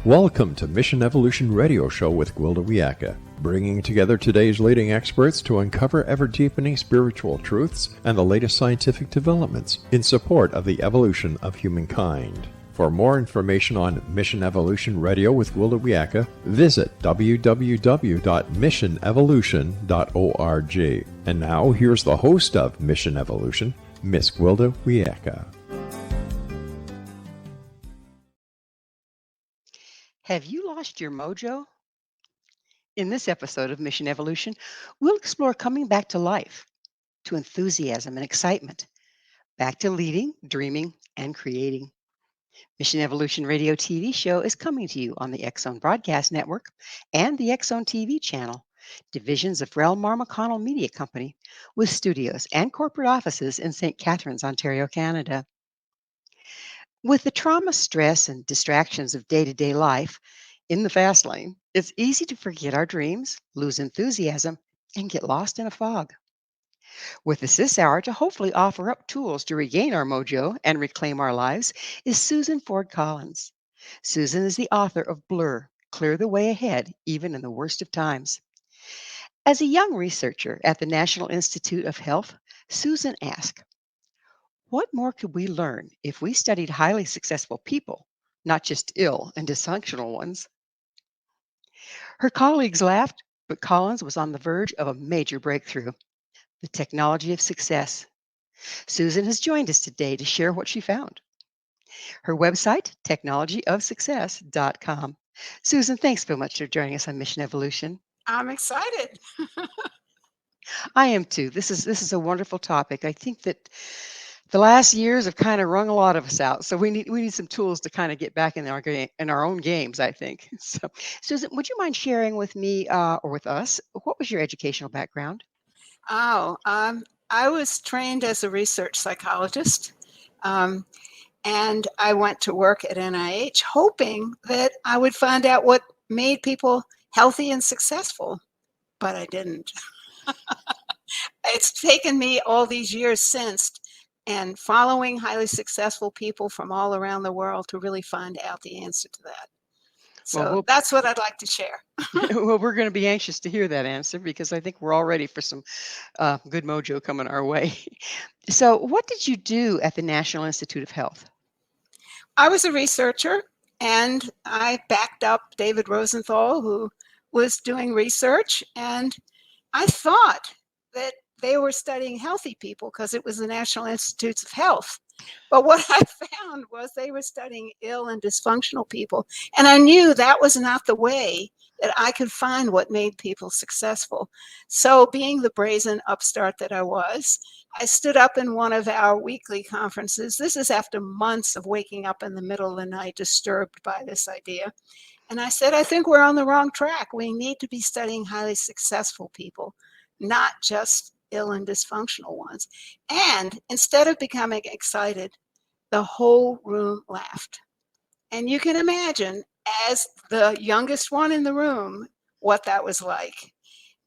Welcome to Mission Evolution Radio Show with Gwilda Wiyaka, bringing together today's leading experts to uncover ever-deepening spiritual truths and the latest scientific developments in support of the evolution of humankind. For more information on Mission Evolution Radio with Gwilda Wiyaka, visit www.missionevolution.org. And now, here's the host of Mission Evolution, Miss Gwilda Wiyaka. Have you lost your mojo? In this episode of Mission Evolution, we'll explore coming back to life, to enthusiasm and excitement, back to leading, dreaming, and creating. Mission Evolution Radio TV show is coming to you on the X-Zone Broadcast Network and the X-Zone TV channel, divisions of Relmar McConnell Media Company, with studios and corporate offices in St. Catharines, Ontario, Canada. With the trauma, stress, and distractions of day-to-day life in the fast lane, it's easy to forget our dreams, lose enthusiasm, and get lost in a fog. With us this hour to hopefully offer up tools to regain our mojo and reclaim our lives is Susan Ford Collins. Susan is the author of Blur, Clear the Way Ahead, Even in the Worst of Times. As a young researcher at the National Institute of Health, Susan asked, what more could we learn if we studied highly successful people, not just ill and dysfunctional ones? Her colleagues laughed, but Collins was on the verge of a major breakthrough, the technology of success. Susan has joined us today to share what she found. Her website, technologyofsuccess.com. Susan, thanks so much for joining us on Mission Evolution. I'm excited. I am too. This is a wonderful topic. I think that the last years have kind of wrung a lot of us out, so we need some tools to kind of get back in our own games, I think. So, Susan, would you mind sharing with me or with us what was your educational background? I was trained as a research psychologist, and I went to work at NIH hoping that I would find out what made people healthy and successful, but I didn't. It's taken me all these years since and following highly successful people from all around the world to really find out the answer to that. So that's what I'd like to share. Well, we're going to be anxious to hear that answer because I think we're all ready for some good mojo coming our way. So what did you do at the National Institute of Health? I was a researcher, and I backed up David Rosenthal, who was doing research, and I thought that they were studying healthy people because it was the National Institutes of Health. But what I found was they were studying ill and dysfunctional people. And I knew that was not the way that I could find what made people successful. So being the brazen upstart that I was, I stood up in one of our weekly conferences. This is after months of waking up in the middle of the night, disturbed by this idea. And I said, I think we're on the wrong track. We need to be studying highly successful people, not just ill and dysfunctional ones. And instead of becoming excited, the whole room laughed. And you can imagine, as the youngest one in the room, what that was like.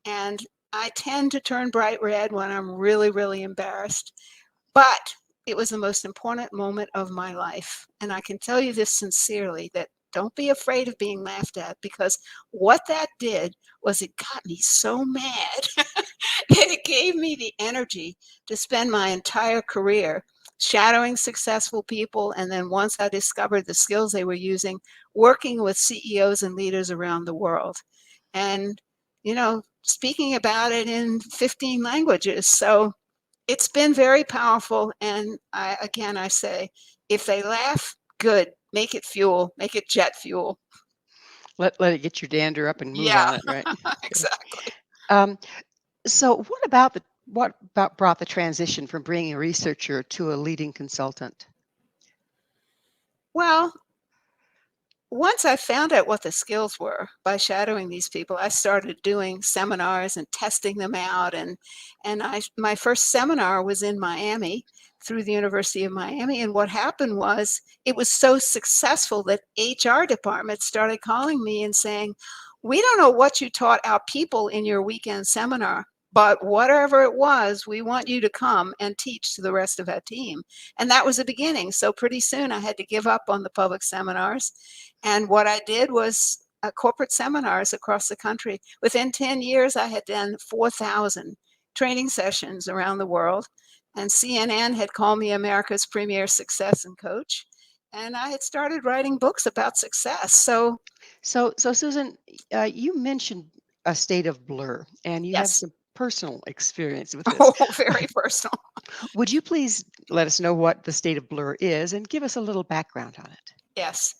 And I tend to turn bright red when I'm really, really embarrassed. But it was the most important moment of my life. And I can tell you this sincerely, that don't be afraid of being laughed at, because what that did was it got me so mad that it gave me the energy to spend my entire career shadowing successful people. And then once I discovered the skills they were using, working with CEOs and leaders around the world. And, speaking about it in 15 languages. So it's been very powerful. And I say, if they laugh, good. Make it fuel. Make it jet fuel. Let it get your dander up and move on it, right? Exactly. So what brought the transition from being a researcher to a leading consultant? Well, once I found out what the skills were by shadowing these people, I started doing seminars and testing them out. And my first seminar was in Miami through the University of Miami. And what happened was it was so successful that HR departments started calling me and saying, we don't know what you taught our people in your weekend seminar, but whatever it was, we want you to come and teach to the rest of our team. And that was the beginning. So pretty soon I had to give up on the public seminars. And what I did was corporate seminars across the country. Within 10 years, I had done 4,000 training sessions around the world. And CNN had called me America's premier success and coach. And I had started writing books about success. So, So Susan, you mentioned a state of blur, and you have yes, some personal experience with this. oh, very personal. Would you please let us know what the state of blur is and give us a little background on it? Yes.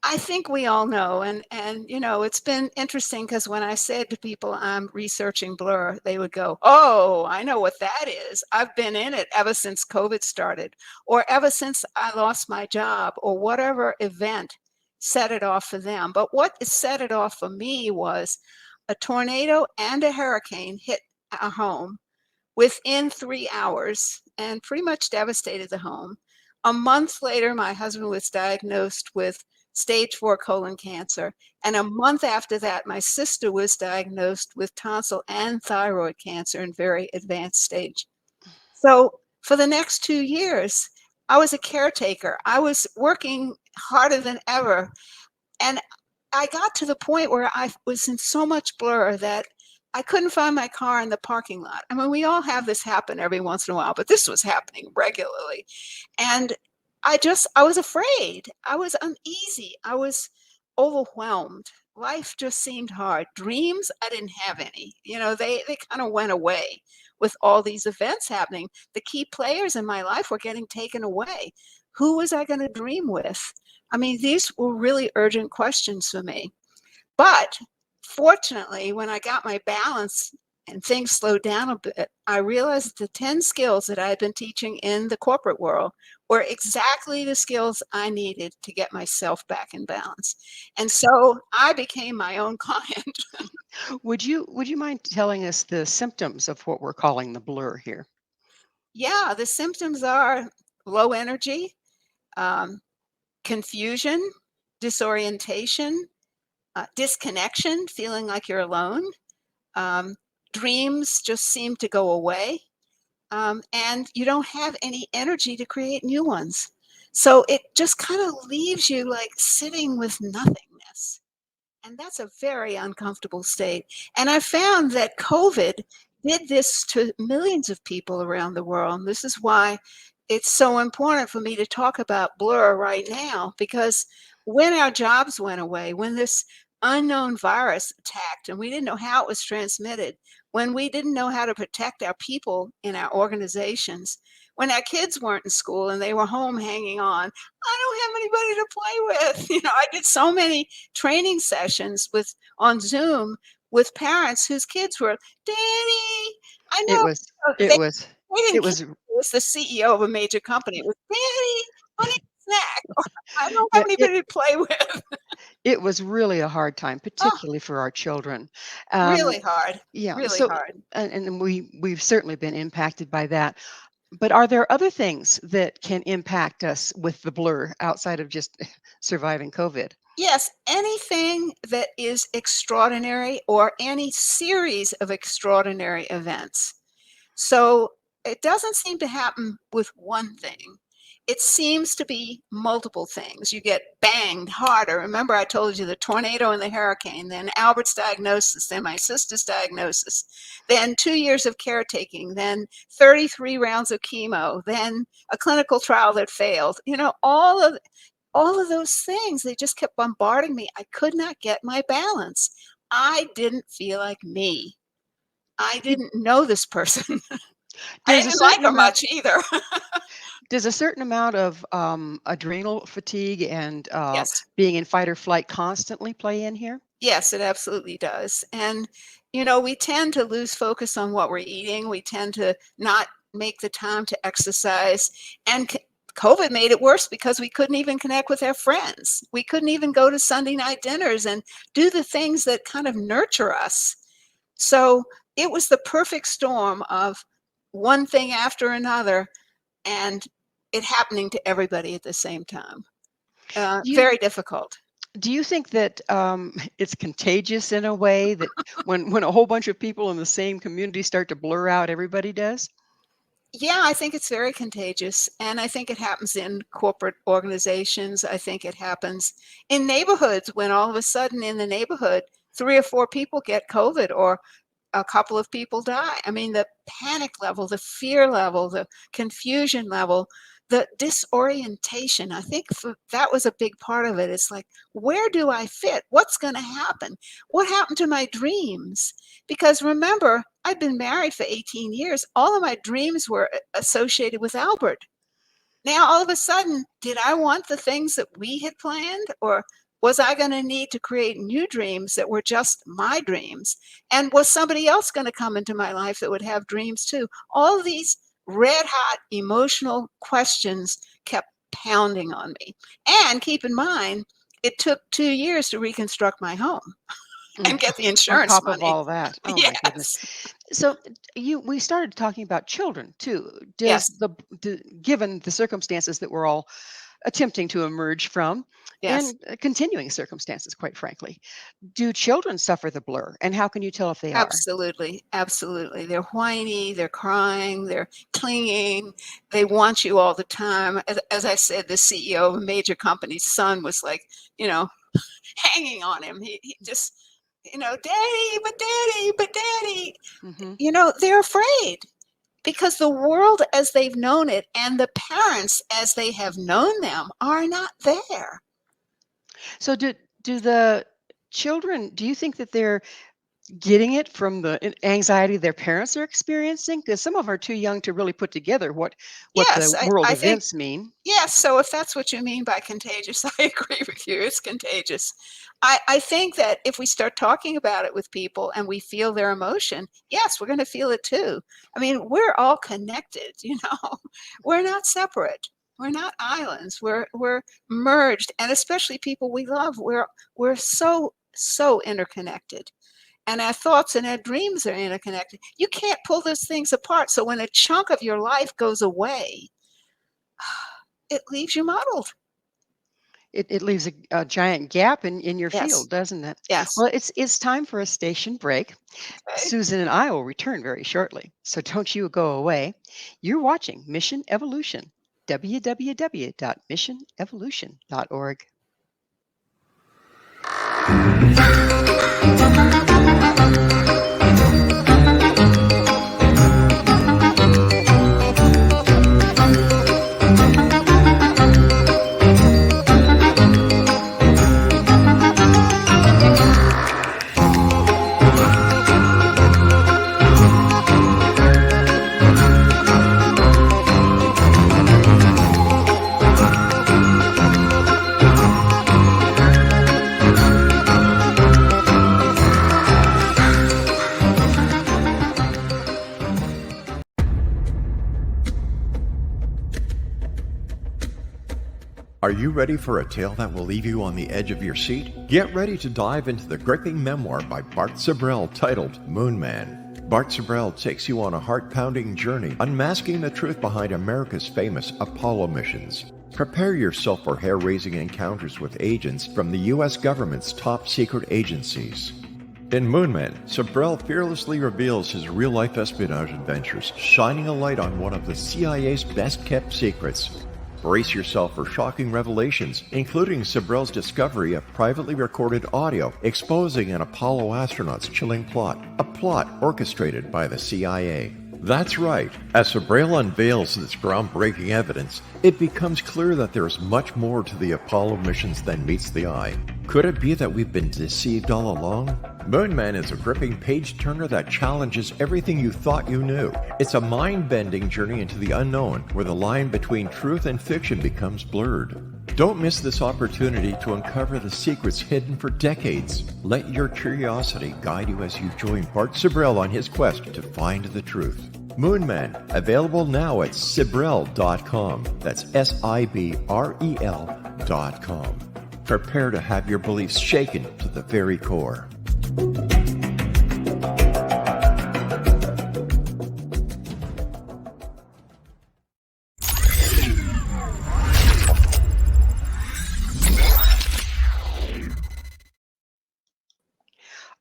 I think we all know, and it's been interesting because when I said to people I'm researching blur, they would go, "Oh, I know what that is. I've been in it ever since COVID started, or ever since I lost my job, or whatever event set it off for them." But what set it off for me was a tornado and a hurricane hit our home within 3 hours and pretty much devastated the home. A month later, my husband was diagnosed with stage 4 colon cancer. And a month after that, my sister was diagnosed with tonsil and thyroid cancer in very advanced stage. So for the next 2 years, I was a caretaker. I was working harder than ever. And I got to the point where I was in so much blur that I couldn't find my car in the parking lot. I mean, we all have this happen every once in a while, but this was happening regularly. And I was afraid. I was uneasy. I was overwhelmed. Life just seemed hard. Dreams, I didn't have any. They kind of went away with all these events happening. The key players in my life were getting taken away. Who was I going to dream with? I mean, these were really urgent questions for me. But fortunately, when I got my balance and things slowed down a bit, I realized the 10 skills that I had been teaching in the corporate world were exactly the skills I needed to get myself back in balance. And so I became my own client. Would you mind telling us the symptoms of what we're calling the blur here? Yeah, the symptoms are low energy, um, confusion, disorientation, disconnection, feeling like you're alone. Um, Dreams just seem to go away, and you don't have any energy to create new ones. So it just kind of leaves you like sitting with nothingness. And that's a very uncomfortable state. And I found that COVID did this to millions of people around the world. And this is why it's so important for me to talk about blur right now, because when our jobs went away, when this unknown virus attacked and we didn't know how it was transmitted, when we didn't know how to protect our people in our organizations, when our kids weren't in school and they were home hanging on, I don't have anybody to play with. I did so many training sessions on Zoom with parents whose kids were, "Daddy, I It know." was They it was didn't it care. was It was the CEO of a major company. It was, "Daddy, I need a snack," or, "I don't have yeah, it anybody to play with." it was really a hard time, Oh, particularly for our children. Um, really hard, yeah, really so hard. and we've certainly been impacted by that. But are there other things that can impact us with the blur outside of just surviving COVID? Yes, anything that is extraordinary or any series of extraordinary events. So it doesn't seem to happen with one thing. It seems to be multiple things. You get banged harder. Remember, I told you the tornado and the hurricane, then Albert's diagnosis, then my sister's diagnosis, then 2 years of caretaking, then 33 rounds of chemo, then a clinical trial that failed. All of those things, they just kept bombarding me. I could not get my balance. I didn't feel like me. I It didn't know this person. I Does a didn't like certain her amount much either. does a certain amount of adrenal fatigue and Yes. being in fight or flight constantly play in here? Yes, it absolutely does. And, we tend to lose focus on what we're eating. We tend to not make the time to exercise. And COVID made it worse because we couldn't even connect with our friends. We couldn't even go to Sunday night dinners and do the things that kind of nurture us. So it was the perfect storm of one thing after another and it happening to everybody at the same time. Do you Very difficult. Do you think that it's contagious in a way that when a whole bunch of people in the same community start to blur out, everybody does? Yeah, I think it's very contagious, and I think it happens in corporate organizations. I think it happens in neighborhoods when all of a sudden in the neighborhood, 3 or 4 people get COVID or a couple of people die. I mean, the panic level, the fear level, the confusion level, the disorientation. I think that was a big part of it. It's like, where do I fit? What's going to happen? What happened to my dreams? Because remember, I've been married for 18 years. All of my dreams were associated with Albert. Now, all of a sudden, did I want the things that we had planned, or was I going to need to create new dreams that were just my dreams? And was somebody else going to come into my life that would have dreams too? All these red hot emotional questions kept pounding on me. And keep in mind, it took 2 years to reconstruct my home Mm. and get the On insurance top of money. all that. Oh my goodness. Yes, So we started talking about children too. yes, Given the circumstances that we're all attempting to emerge from yes. and continuing circumstances, quite frankly, do children suffer the blur? And how can you tell if they are? Absolutely, absolutely. They're whiny, they're crying, they're clinging, they want you all the time. As I said, the CEO of a major company's son was like, you know, hanging on him. He just, daddy, but daddy. Hmm. They're afraid because the world as they've known it and the parents as they have known them are not there. So do the children? Do you think that they're getting it from the anxiety their parents are experiencing? Because some of them are too young to really put together what the Yes, world I think. events mean. Yes, so if that's what you mean by contagious, I agree with you. It's contagious. I think that if we start talking about it with people and we feel their emotion, yes, we're going to feel it too. I mean, we're all connected, We're not separate. We're not islands. We're merged, and especially people we love. We're so interconnected. And our thoughts and our dreams are interconnected. You can't pull those things apart. So when a chunk of your life goes away, it leaves you muddled. It leaves a giant gap in your Yes, field, doesn't it? yes. Well, it's time for a station break. Okay. Susan and I will return very shortly, so don't you go away. You're watching Mission Evolution, www.missionevolution.org. Are you ready for a tale that will leave you on the edge of your seat? Get ready to dive into the gripping memoir by Bart Sibrel titled Moon Man. Bart Sibrel takes you on a heart-pounding journey, unmasking the truth behind America's famous Apollo missions. Prepare yourself for hair-raising encounters with agents from the U.S. government's top-secret agencies. In Moon Man, Sibrel fearlessly reveals his real-life espionage adventures, shining a light on one of the CIA's best-kept secrets. Brace yourself for shocking revelations, including Sibrel's discovery of privately recorded audio exposing an Apollo astronaut's chilling plot, a plot orchestrated by the CIA. That's right. As Sibrel unveils this groundbreaking evidence, it becomes clear that there is much more to the Apollo missions than meets the eye. Could it be that we've been deceived all along? Moon Man is a gripping page-turner that challenges everything you thought you knew. It's a mind-bending journey into the unknown, where the line between truth and fiction becomes blurred. Don't miss this opportunity to uncover the secrets hidden for decades. Let your curiosity guide you as you join Bart Sibrel on his quest to find the truth. Moon Man, available now at Sibrel.com. That's Sibrel.com. Prepare to have your beliefs shaken to the very core.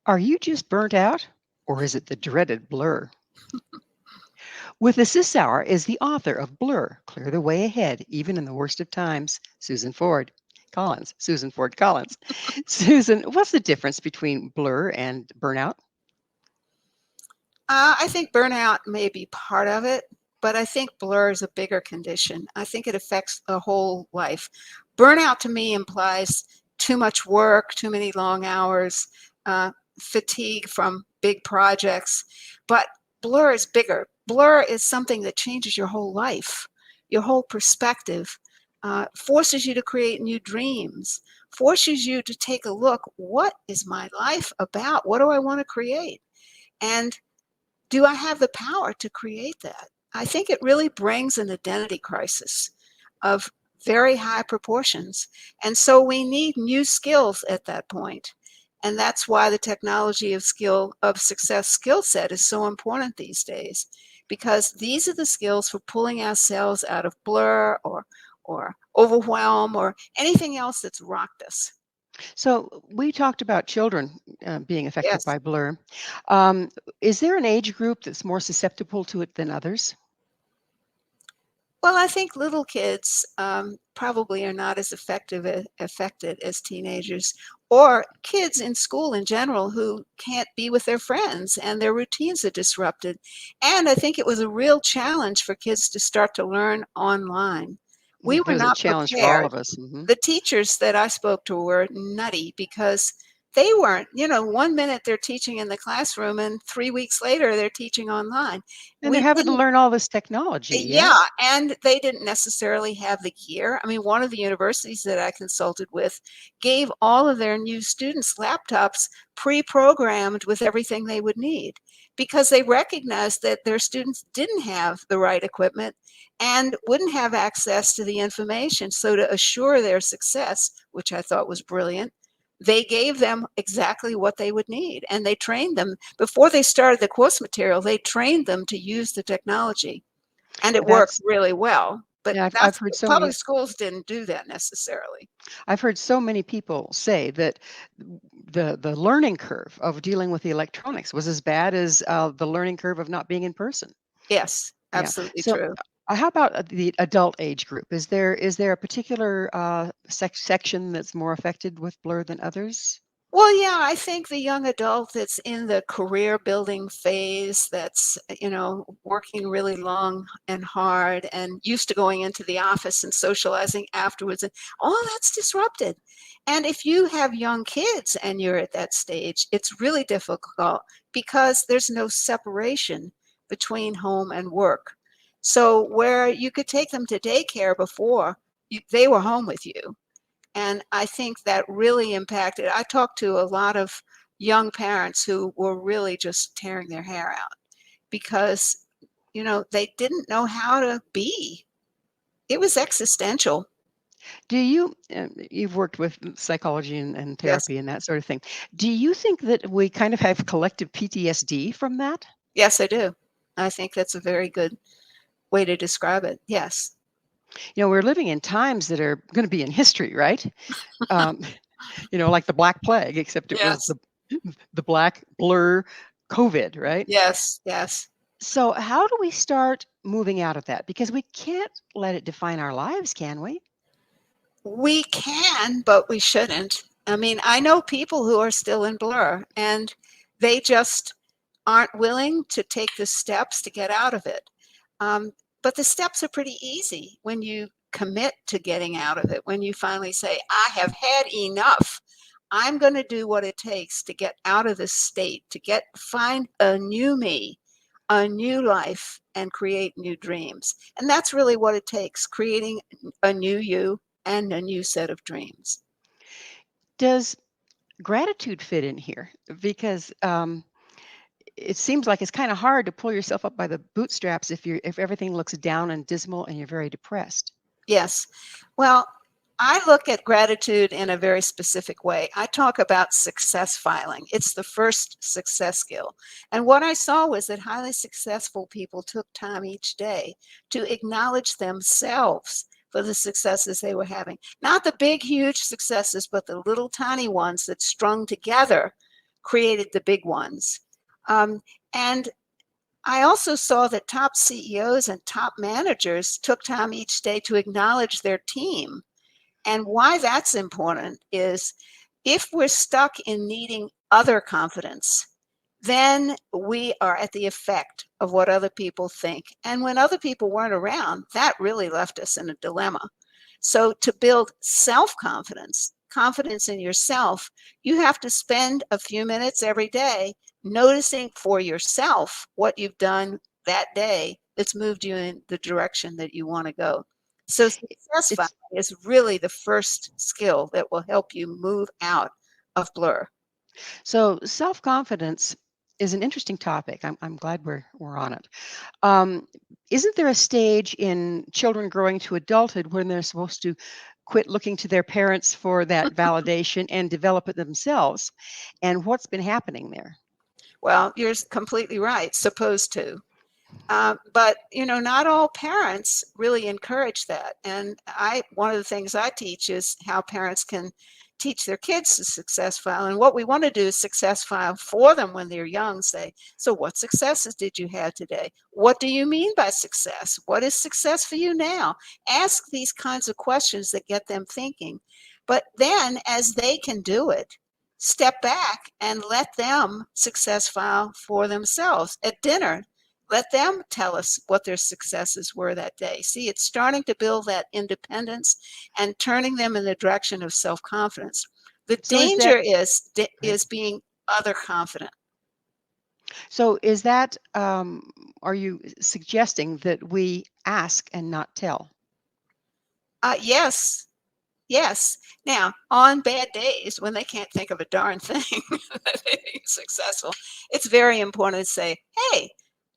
Are you just burnt out? Or is it the dreaded blur? With us this hour is the author of Blur, Clear the Way Ahead, Even in the Worst of Times, Susan Ford Collins. Susan, what's the difference between blur and burnout? I think burnout may be part of it, but I think blur is a bigger condition. I think it affects the whole life. Burnout to me implies too much work, too many long hours, uh, fatigue from big projects. But blur is bigger. Blur is something that changes your whole life, your whole perspective, forces you to create new dreams, forces you to take a look. What is my life about? What do I want to create? And do I have the power to create that? I think it really brings an identity crisis of very high proportions. And so we need new skills at that point. And that's why the technology of success skill set is so important these days, because these are the skills for pulling ourselves out of blur or overwhelm or anything else that's rocked us. So we talked about children being affected Yes. by blur. Um, is there an age group that's more susceptible to it than others? Well, I think little kids probably are not as affected as teenagers or kids in school in general who can't be with their friends and their routines are disrupted. And I think it was a real challenge for kids to start to learn online. We It were was a not challenge for all prepared. of us. The teachers that I spoke to were nutty because they weren't, 1 minute they're teaching in the classroom and 3 weeks later they're teaching online. And they're We having to didn't learn all this technology, Yeah, yes? and they didn't necessarily have the gear. I mean, one of the universities that I consulted with gave all of their new students laptops pre-programmed with everything they would need because they recognized that their students didn't have the right equipment and wouldn't have access to the information. So to assure their success, which I thought was brilliant, they gave them exactly what they would need, and they trained them. Before they started the course material, they trained them to use the technology. And it worked That's really well, but yeah, I've that's heard so public many schools didn't do that necessarily. I've heard so many people say that the learning curve of dealing with the electronics was as bad as the learning curve of not being in person. Yes, Yeah. absolutely So, true. how about the adult age group? Is there a particular section that's more affected with blur than others? Well, yeah, I think the young adult that's in the career building phase, that's, working really long and hard and used to going into the office and socializing afterwards, and all that's disrupted. And if you have young kids and you're at that stage, it's really difficult because there's no separation between home and work. So where you could take them to daycare before, they were home with you, and I think that really impacted. I talked to a lot of young parents who were really just tearing their hair out because, they didn't know how to be. It was existential. You've worked with psychology and Yes. therapy and that sort of thing. Do you think that we kind of have collective PTSD from that? Yes, I do. I think that's a very good way to describe it. Yes. We're living in times that are going to be in history, right? Um, like the Black Plague, except it was Yes. the black blur COVID, right? Yes. Yes. So how do we start moving out of that? Because we can't let it define our lives, can we? We can, but we shouldn't. I mean, I know people who are still in blur and they just aren't willing to take the steps to get out of it. Um, but the steps are pretty easy when you commit to getting out of it, when you finally say, I have had enough. I'm going to do what it takes to get out of this state, find a new me, a new life, and create new dreams. And that's really what it takes, creating a new you and a new set of dreams. Does gratitude fit in here? Because it seems like it's kind of hard to pull yourself up by the bootstraps if everything looks down and dismal and you're very depressed. Yes. Well, I look at gratitude in a very specific way. I talk about success filing. It's the first success skill. And what I saw was that highly successful people took time each day to acknowledge themselves for the successes they were having. Not the big, huge successes, but the little tiny ones that strung together created the big ones. And I also saw that top CEOs and top managers took time each day to acknowledge their team. And why that's important is if we're stuck in needing other confidence, then we are at the effect of what other people think. And when other people weren't around, that really left us in a dilemma. So to build self-confidence, confidence in yourself, you have to spend a few minutes every day noticing for yourself what you've done that day that's moved you in the direction that you want to go. So success It's finding is really the first skill that will help you move out of blur. so self-confidence is an interesting topic. I'm glad we're on it. Um, isn't there a stage in children growing to adulthood when they're supposed to quit looking to their parents for that validation and develop it themselves? And what's been happening there? Well, you're completely right, supposed to. But not all parents really encourage that. And one of the things I teach is how parents can teach their kids to success file. And what we want to do is success file for them when they're young. Say, so what successes did you have today? What do you mean by success? What is success for you now? Ask these kinds of questions that get them thinking. But then as they can do it, step back and let them success file for themselves at dinner. Let them tell us what their successes were that day. See, it's starting to build that independence and turning them in the direction of self-confidence. The So is that danger is being other confident. so is that are you suggesting that we ask and not tell? Yes, yes. Now, on bad days when they can't think of a darn thing that they think is successful, it's very important to say, hey,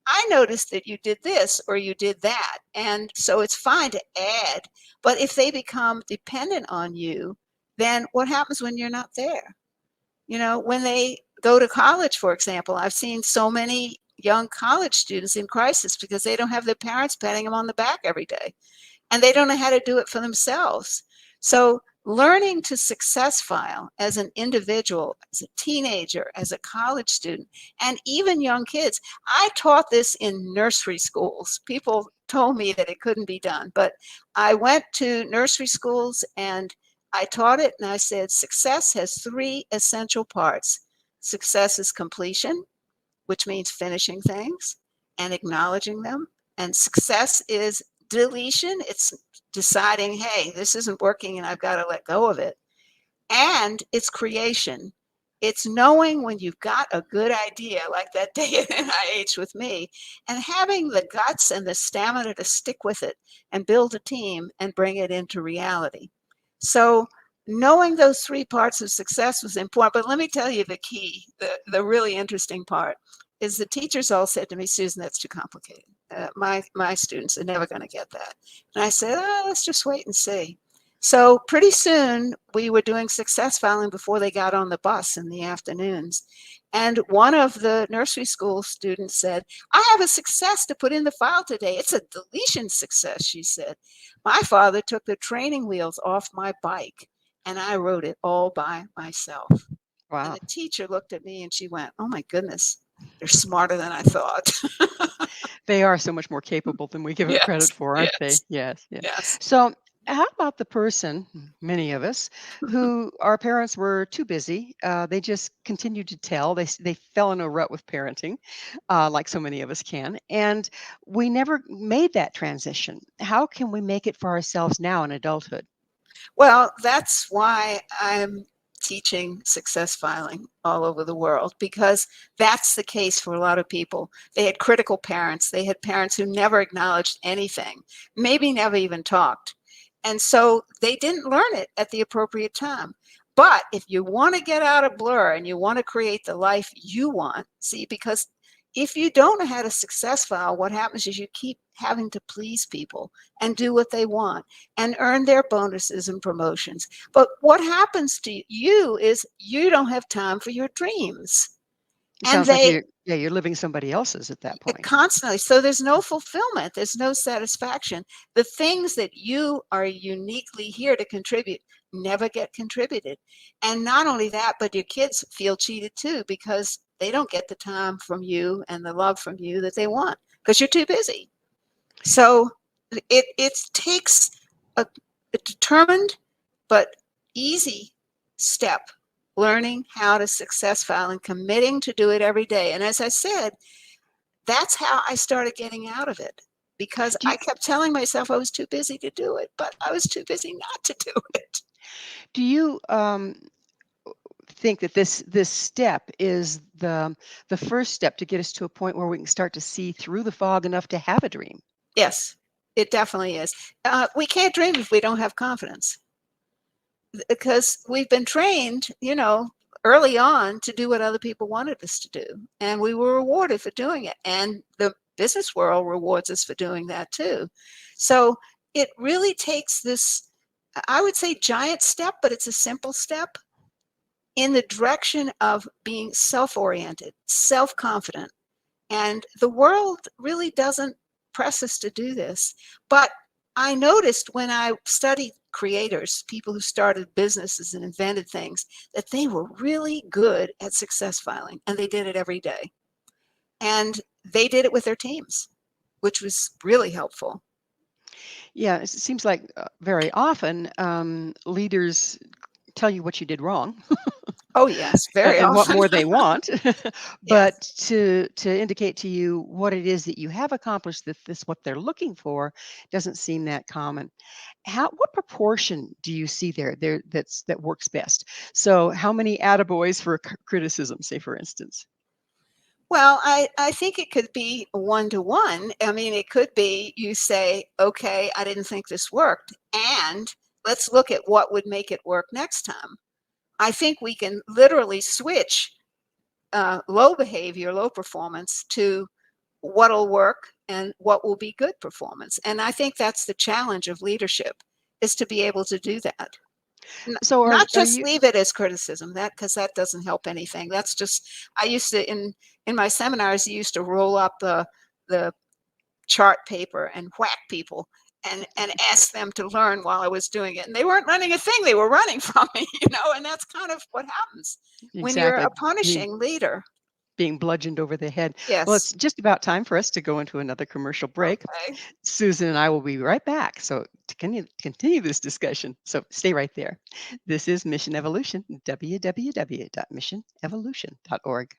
I noticed that you did this or you did that. And so it's fine to add. But if they become dependent on you, then what happens when you're not there? When they go to college, for example, I've seen so many young college students in crisis because they don't have their parents patting them on the back every day and they don't know how to do it for themselves. So learning to success file as an individual, as a teenager, as a college student, and even young kids. I taught this in nursery schools. People told me that it couldn't be done, but I went to nursery schools and I taught it and I said, success has three essential parts. Success is completion, which means finishing things and acknowledging them. And success is deletion. It's deciding, hey, this isn't working and I've got to let go of it. And it's creation. It's knowing when you've got a good idea, like that day at NIH with me, and having the guts and the stamina to stick with it and build a team and bring it into reality. So knowing those three parts of success was important. But let me tell you the key, the really interesting part is the teachers all said to me, Susan, that's too complicated. My students are never going to get that. And I said, let's just wait and see. So pretty soon we were doing success filing before they got on the bus in the afternoons. And one of the nursery school students said, I have a success to put in the file today. It's a deletion success, she said. My father took the training wheels off my bike and I wrote it all by myself. And Wow. the teacher looked at me and she went, oh my goodness, they're smarter than I thought. They are so much more capable than we give them credit Yes, for, aren't they? yes, Yes, yeah. yes. So, how about the person, many of us, who our parents were too busy? They just continued to tell. They fell in a rut with parenting, like so many of us can, and we never made that transition. How can we make it for ourselves now in adulthood? Well, that's why I'm teaching success filing all over the world, because that's the case for a lot of people. They had critical parents. They had parents who never acknowledged anything, maybe never even talked. And so they didn't learn it at the appropriate time. But if you want to get out of blur and you want to create the life you want, see, because if you don't know how to success file, what happens is you keep having to please people and do what they want and earn their bonuses and promotions. But what happens to you is you don't have time for your dreams. It And sounds like they you're living somebody else's at that point. constantly, so there's no fulfillment, there's no satisfaction. The things that you are uniquely here to contribute never get contributed. And not only that, but your kids feel cheated too because they don't get the time from you and the love from you that they want because you're too busy. So it takes a determined but easy step, learning how to success file and committing to do it every day. And as I said, that's how I started getting out of it because Do you I kept telling myself I was too busy to do it, but I was too busy not to do it. do you think that this step is the first step to get us to a point where we can start to see through the fog enough to have a dream? Yes, it definitely is. We can't dream if we don't have confidence because we've been trained, early on to do what other people wanted us to do. And we were rewarded for doing it. And the business world rewards us for doing that too. So it really takes this, I would say, giant step, but it's a simple step in the direction of being self-oriented, self-confident. And the world really doesn't press us to do this. But I noticed when I studied creators, people who started businesses and invented things, that they were really good at success filing and they did it every day. And they did it with their teams, which was really helpful. Yeah, it seems like very often leaders tell you what you did wrong Oh, yes, very and what often. more they want, Yes. but to indicate to you what it is that you have accomplished, that this what they're looking for, doesn't seem that common. What proportion do you see that works best? So how many attaboys for criticism, say for instance? Well, I think it could be one-to-one. I mean, it could be you say, okay, I didn't think this worked, and let's look at what would make it work next time. I think we can literally switch low behavior, low performance to what'll work and what will be good performance. And I think that's the challenge of leadership, is to be able to do that. So Not are just you leave it as criticism, that because that doesn't help anything. That's just, I used to in my seminars, I used to roll up the chart paper and whack people and ask them to learn while I was doing it. And they weren't learning a thing, they were running from me, and that's kind of what happens when you're exactly a punishing leader. being bludgeoned over the head? Well, Yes. it's just about time for us to go into another commercial break. Okay. Susan and I will be right back. So to continue this discussion. So stay right there. This is Mission Evolution, www.missionevolution.org.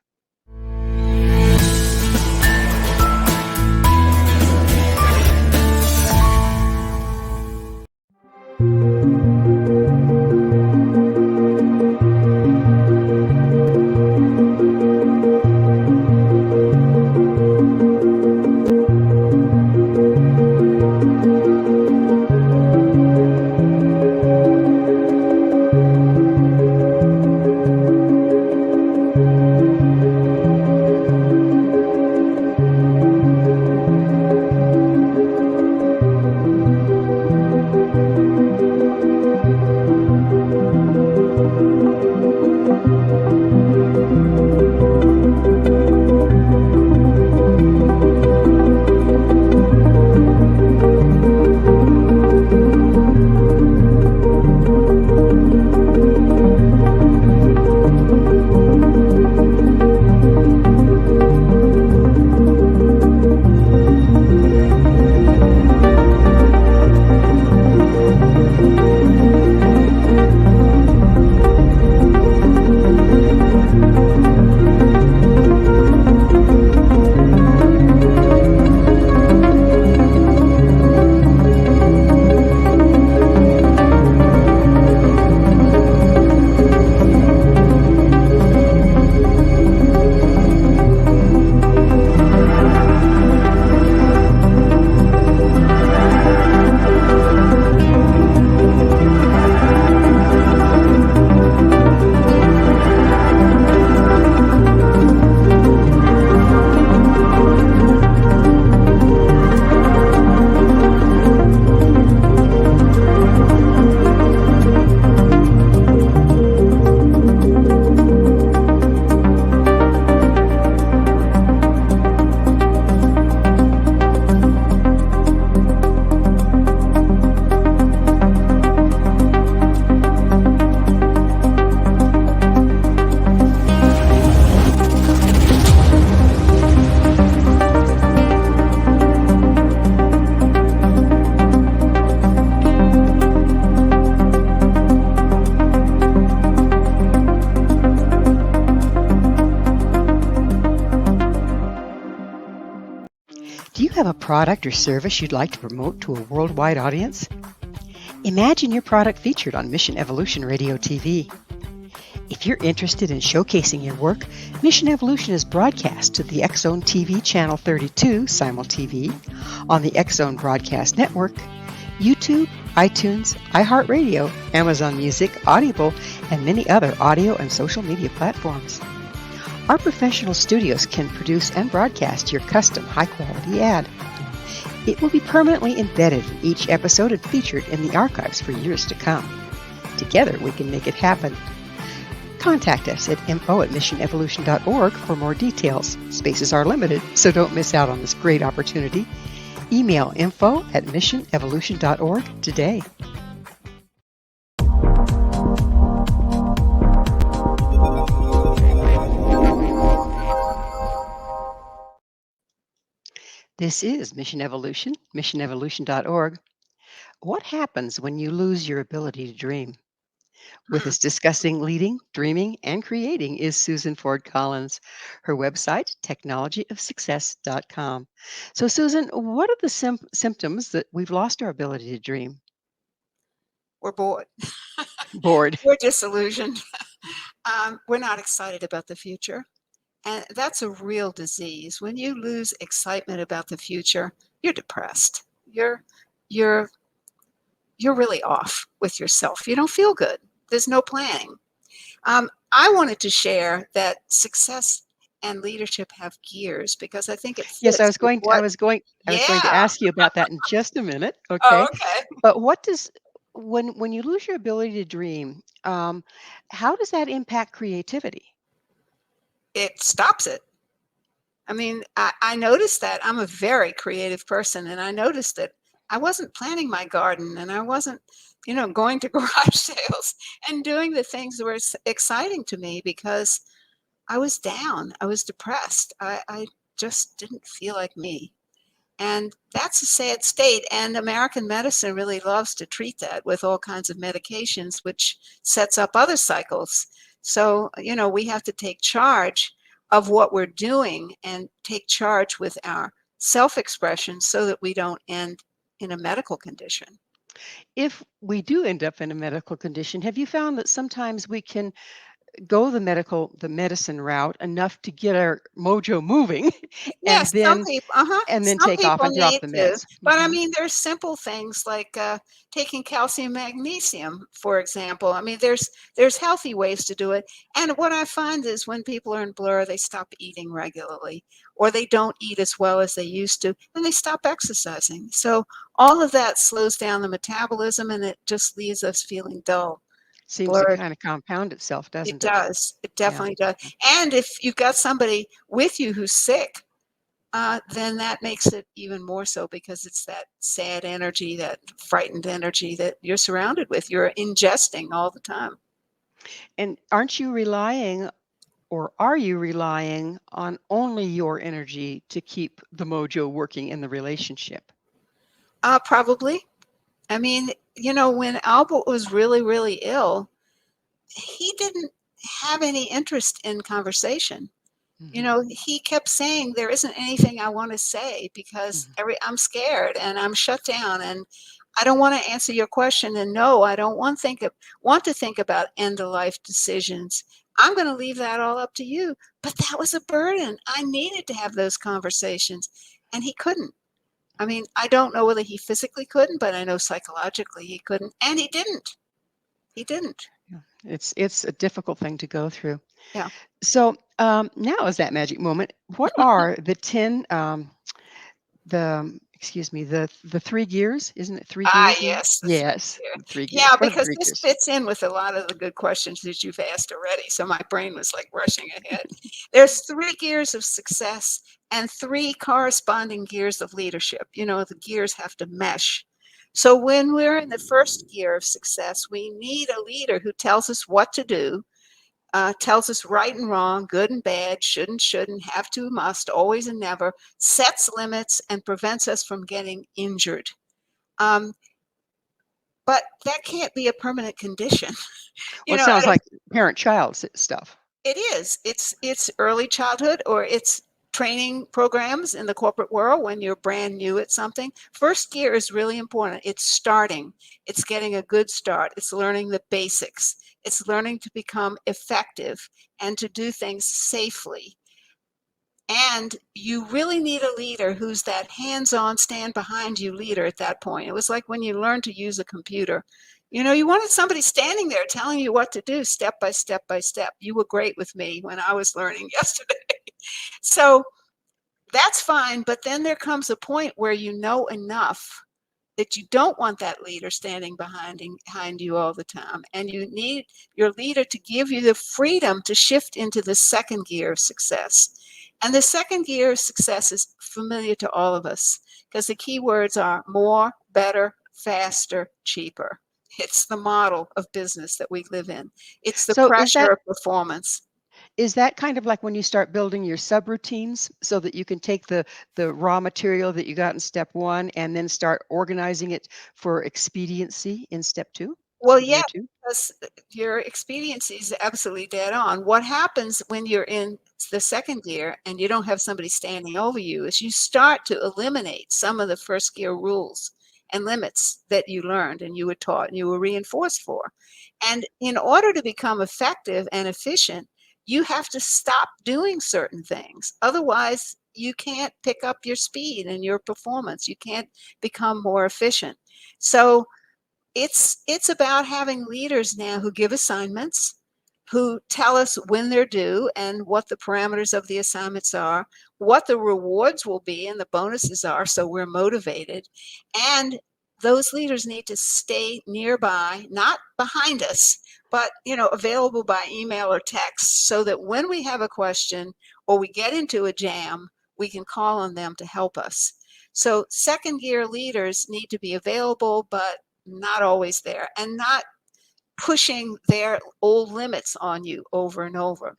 have a product or service you'd like to promote to a worldwide audience? Imagine your product featured on Mission Evolution Radio TV. If you're interested in showcasing your work, Mission Evolution is broadcast to the X Zone TV Channel 32 Simul TV, on the X Zone Broadcast Network, YouTube, iTunes, iHeartRadio, Amazon Music, Audible, and many other audio and social media platforms. Our professional studios can produce and broadcast your custom high-quality ad. It will be permanently embedded in each episode and featured in the archives for years to come. Together, we can make it happen. Contact us at info@missionevolution.org for more details. Spaces are limited, so don't miss out on this great opportunity. Email info@missionevolution.org today. This is Mission Evolution, missionevolution.org. What happens when you lose your ability to dream? With us discussing leading, dreaming, and creating is Susan Ford Collins. Her website, technologyofsuccess.com. So, Susan, what are the symptoms that we've lost our ability to dream? We're bored. Bored. We're disillusioned. We're not excited about the future. And that's a real disease. When you lose excitement about the future, you're depressed. You're really off with yourself. You don't feel good. There's no planning. I wanted to share that success and leadership have gears because I think it Yes, I fits was with going to, I what. was going, I was going to Yeah. ask you about that in just a minute. Oh, Okay. okay. But what does, when you lose your ability to dream, how does that impact creativity? It stops it. I mean, I noticed that I'm a very creative person, and I noticed that I wasn't planting my garden, and I wasn't, going to garage sales and doing the things that were exciting to me because I was down. I was depressed. I just didn't feel like me. And that's a sad state. And American medicine really loves to treat that with all kinds of medications, which sets up other cycles. So, we have to take charge of what we're doing and take charge with our self expression so that we don't end in a medical condition. If we do end up in a medical condition, have you found that sometimes we can go the medicine route enough to get our mojo moving and Yes, then some take off people and drop need the to, meds? but I Mhm. mean, there's simple things like taking calcium, magnesium, for example. I mean, there's healthy ways to do it. And what I find is when people are in blur, they stop eating regularly, or they don't eat as well as they used to, and they stop exercising. So all of that slows down the metabolism, and it just leaves us feeling dull, Seems to blurred. kind of compound itself, It doesn't it? does. It Yeah. definitely does. And if you've got somebody with you who's sick, then that makes it even more so because it's that sad energy, that frightened energy that you're surrounded with. You're ingesting all the time. And aren't you relying or are you relying on only your energy to keep the mojo working in the relationship? Probably. I mean, when Albert was really, really ill, he didn't have any interest in conversation. Mhm. He kept saying, there isn't anything I want to say because Mhm. I'm scared and I'm shut down and I don't want to answer your question. And no, I don't want to think about end of life decisions. I'm going to leave that all up to you. But that was a burden. I needed to have those conversations and he couldn't. I mean, I don't know whether he physically couldn't, but I know psychologically he couldn't. And he didn't. He didn't. Yeah. It's a difficult thing to go through. Yeah. So now is that magic moment. What are the 10 excuse me, the 3 gears? Isn't it 3 Ah, gears now? yes, the 3 Yes, gear. the 3 gears. Yeah, What are the because 3 this gears? fits in with a lot of the good questions that you've asked already, so my brain was, like, rushing ahead. There's 3 gears of success and 3 corresponding gears of leadership. The gears have to mesh. So when we're in the first gear of success, we need a leader who tells us what to do, tells us right and wrong, good and bad, should and shouldn't, have to, must, always and never, sets limits, and prevents us from getting injured. Um, but that can't be a permanent condition. Well, You it know, sounds and like parent-child stuff. it is. It's early childhood or it's training programs in the corporate world when you're brand new at something. First gear is really important. It's starting. It's getting a good start. It's learning the basics. It's learning to become effective and to do things safely. And you really need a leader who's that hands-on, stand behind you leader at that point. It was like when you learn to use a computer. You wanted somebody standing there telling you what to do step by step by step. You were great with me when I was learning yesterday. So that's fine, but then there comes a point where you know enough that you don't want that leader standing behind you all the time. And you need your leader to give you the freedom to shift into the second gear of success. And the second gear of success is familiar to all of us because the key words are more, better, faster, cheaper. It's the model of business that we live in. It's the So is pressure that of performance. is that kind of like when you start building your subroutines so that you can take the raw material that you got in step 1 and then start organizing it for expediency in step 2, Well, gear yeah, 2? because your expediency is absolutely dead on. What happens when you're in the second gear and you don't have somebody standing over you is you start to eliminate some of the first gear rules and limits that you learned and you were taught and you were reinforced for. And in order to become effective and efficient, you have to stop doing certain things. Otherwise, you can't pick up your speed and your performance. You can't become more efficient. So it's about having leaders now who give assignments, who tell us when they're due and what the parameters of the assignments are, what the rewards will be and the bonuses are, so we're motivated. And those leaders need to stay nearby, not behind us, but available by email or text, so that when we have a question or we get into a jam, we can call on them to help us. So second gear leaders need to be available, but not always there, and not pushing their old limits on you over and over.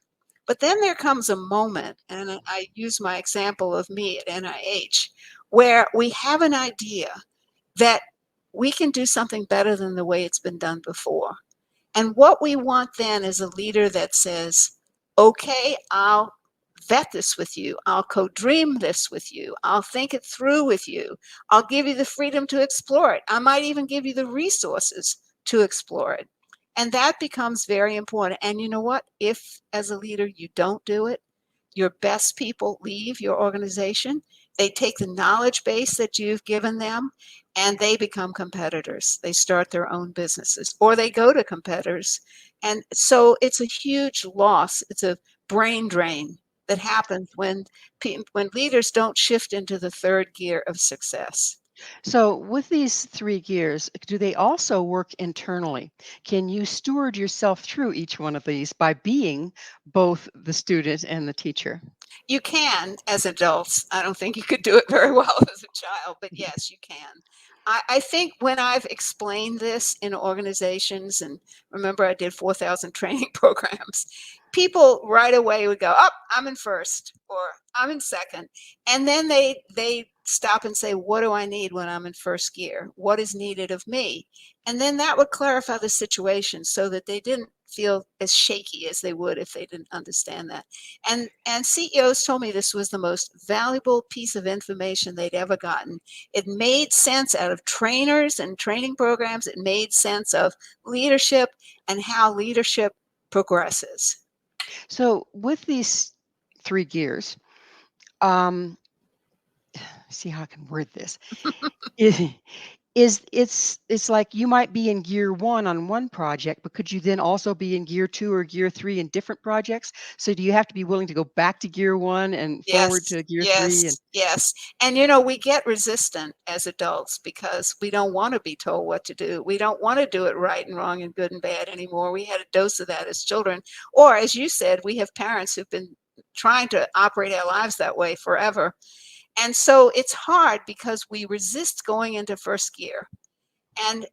But then there comes a moment, and I use my example of me at NIH, where we have an idea that we can do something better than the way it's been done before. And what we want then is a leader that says, okay, I'll vet this with you. I'll co-dream this with you. I'll think it through with you. I'll give you the freedom to explore it. I might even give you the resources to explore it. And that becomes very important. And you know what? If as a leader you don't do it, your best people leave your organization. They take the knowledge base that you've given them and they become competitors. They start their own businesses or they go to competitors. And so it's a huge loss. It's a brain drain that happens when leaders don't shift into the third gear of success. So with these 3 gears, do they also work internally? Can you steward yourself through each one of these by being both the student and the teacher? You can as adults. I don't think you could do it very well as a child, but yes, you can. I think when I've explained this in organizations, and remember I did 4,000 training programs, people right away would go, oh, I'm in first or I'm in second. And then they stop and say, what do I need when I'm in first gear? What is needed of me? And then that would clarify the situation so that they didn't feel as shaky as they would if they didn't understand that. And CEOs told me this was the most valuable piece of information they'd ever gotten. It made sense out of trainers and training programs. It made sense of leadership and how leadership progresses. So with these 3 gears, um, see how I can word this. I- it's like you might be in gear 1 on one project, but could you then also be in gear 2 or gear 3 in different projects? So do you have to be willing to go back to gear 1 and forward Yes, to gear 3 and yes, yes. And we get resistant as adults because we don't want to be told what to do. We don't want to do it right and wrong and good and bad anymore. We had a dose of that as children. Or as you said, we have parents who've been trying to operate our lives that way forever. And so it's hard because we resist going into first gear. And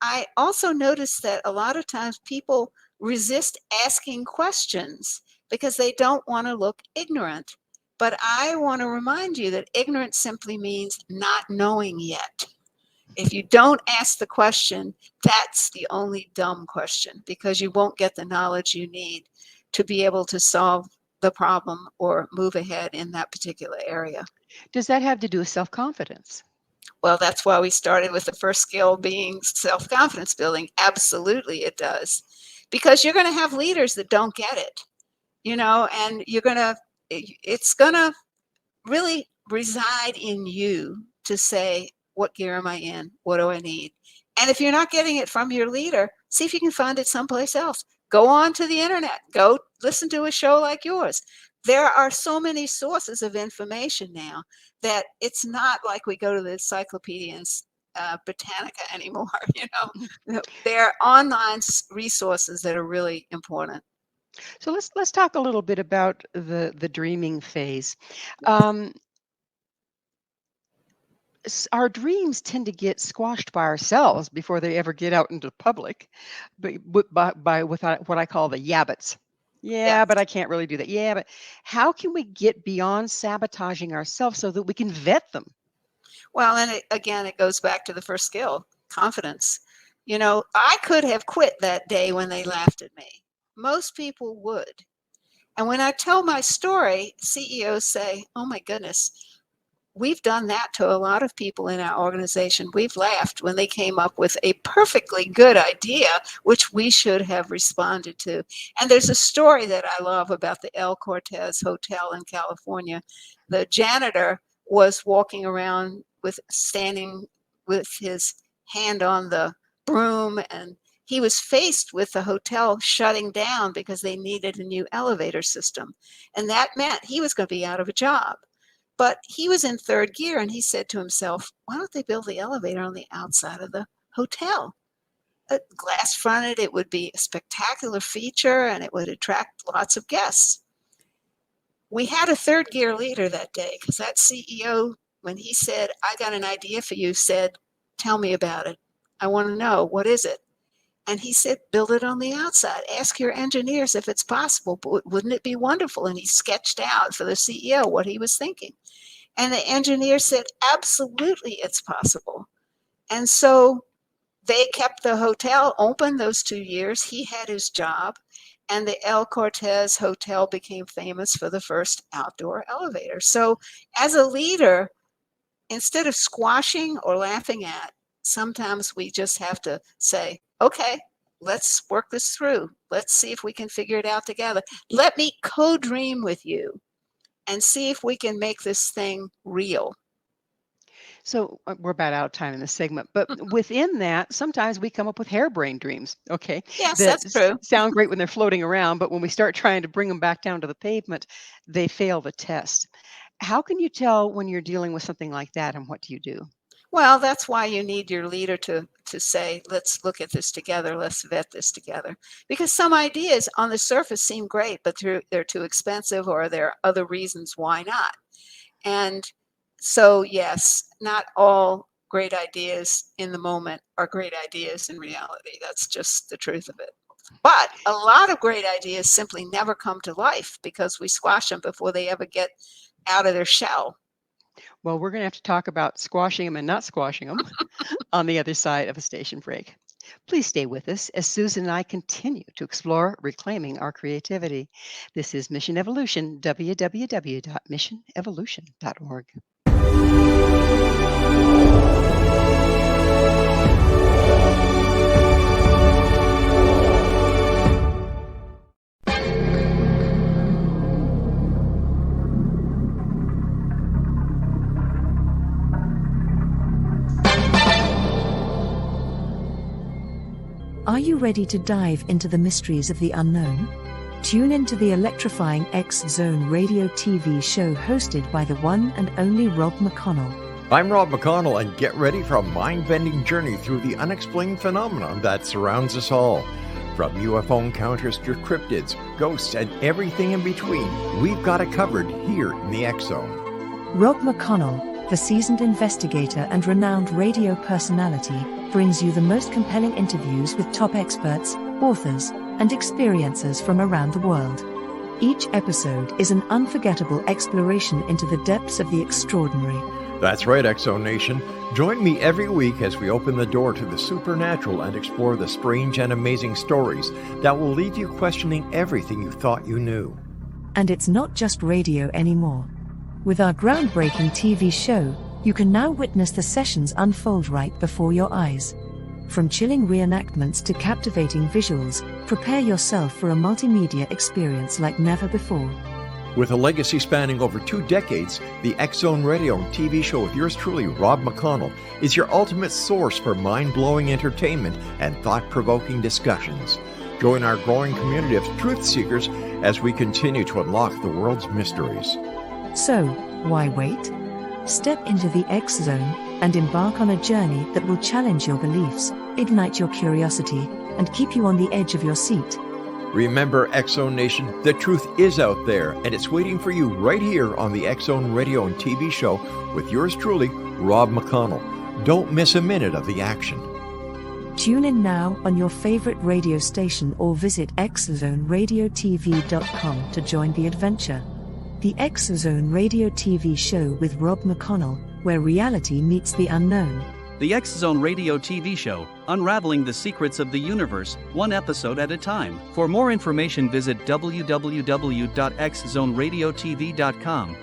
I also noticed that a lot of times people resist asking questions because they don't want to look ignorant. But I want to remind you that ignorance simply means not knowing yet. If you don't ask the question, that's the only dumb question because you won't get the knowledge you need to be able to solve the problem or move ahead in that particular area. Does that have to do with self-confidence? Well, that's why we started with the first skill being self-confidence building. Absolutely, it does. Because you're going to have leaders that don't get it, and it's going to really reside in you to say, what gear am I in? What do I need? And if you're not getting it from your leader, see if you can find it someplace else. Go on to the internet. Go listen to a show like yours. There are so many sources of information now that it's not like we go to the Encyclopedia Britannica anymore. There are online resources that are really important. So let's talk a little bit about the dreaming phase. Our dreams tend to get squashed by ourselves before they ever get out into the public, by with what I call the yabbits. Yeah, Yes. but I can't really do that. Yeah, but how can we get beyond sabotaging ourselves so that we can vet them? Well, and it goes back to the first skill, confidence. I could have quit that day when they laughed at me. Most people would. And when I tell my story, CEOs say, oh my goodness, we've done that to a lot of people in our organization. We've laughed when they came up with a perfectly good idea, which we should have responded to. And there's a story that I love about the El Cortez Hotel in California. The janitor was walking around standing with his hand on the broom, and he was faced with the hotel shutting down because they needed a new elevator system. And that meant he was going to be out of a job. But he was in third gear, and he said to himself, why don't they build the elevator on the outside of the hotel? Glass fronted, it would be a spectacular feature, and it would attract lots of guests. We had a third gear leader that day, because that CEO, when he said, I got an idea for you, said, tell me about it. I want to know, what is it? And he said, build it on the outside. Ask your engineers if it's possible. But wouldn't it be wonderful? And he sketched out for the CEO what he was thinking. And the engineer said, absolutely, it's possible. And so they kept the hotel open those 2 years. He had his job. And the El Cortez Hotel became famous for the first outdoor elevator. So as a leader, instead of squashing or laughing at, sometimes we just have to say, okay, let's work this through. Let's see if we can figure it out together. Let me co-dream with you and see if we can make this thing real. So we're about out of time in this segment, but within that, sometimes we come up with harebrained dreams. Okay. Yes, That that's true. sound great when they're floating around, but when we start trying to bring them back down to the pavement, they fail the test. How can you tell when you're dealing with something like that, and what do you do? Well, that's why you need your leader to say, let's look at this together, let's vet this together. Because some ideas on the surface seem great, but they're too expensive, or there are other reasons why not. And so, yes, not all great ideas in the moment are great ideas in reality. That's just the truth of it. But a lot of great ideas simply never come to life because we squash them before they ever get out of their shell. Well, we're going to have to talk about squashing them and not squashing them on the other side of a station break. Please stay with us as Susan and I continue to explore reclaiming our creativity. This is Mission Evolution, www.missionevolution.org. Are you ready to dive into the mysteries of the unknown? Tune into the electrifying X-Zone radio TV show hosted by the one and only Rob McConnell. I'm Rob McConnell, and get ready for a mind-bending journey through the unexplained phenomenon that surrounds us all. From UFO encounters to cryptids, ghosts, and everything in between, we've got it covered here in the X-Zone. Rob McConnell, the seasoned investigator and renowned radio personality, brings you the most compelling interviews with top experts, authors, and experiencers from around the world. Each episode is an unforgettable exploration into the depths of the extraordinary. That's right, X-Zone Nation. Join me every week as we open the door to the supernatural and explore the strange and amazing stories that will leave you questioning everything you thought you knew. And it's not just radio anymore. With our groundbreaking TV show, you can now witness the sessions unfold right before your eyes. From chilling reenactments to captivating visuals, prepare yourself for a multimedia experience like never before. With a legacy spanning over 2 decades, the X-Zone Radio and TV show with yours truly, Rob McConnell, is your ultimate source for mind-blowing entertainment and thought-provoking discussions. Join our growing community of truth seekers as we continue to unlock the world's mysteries. So, why wait? Step into the X-Zone and embark on a journey that will challenge your beliefs, ignite your curiosity, and keep you on the edge of your seat. Remember, X-Zone Nation, the truth is out there, and it's waiting for you right here on the X-Zone Radio and TV show with yours truly, Rob McConnell. Don't miss a minute of the action. Tune in now on your favorite radio station or visit xzoneradiotv.com to join the adventure. The X-Zone Radio TV show with Rob McConnell, where reality meets the unknown. The X-Zone Radio TV show, unraveling the secrets of the universe, one episode at a time. For more information, visit www.xzoneradiotv.com.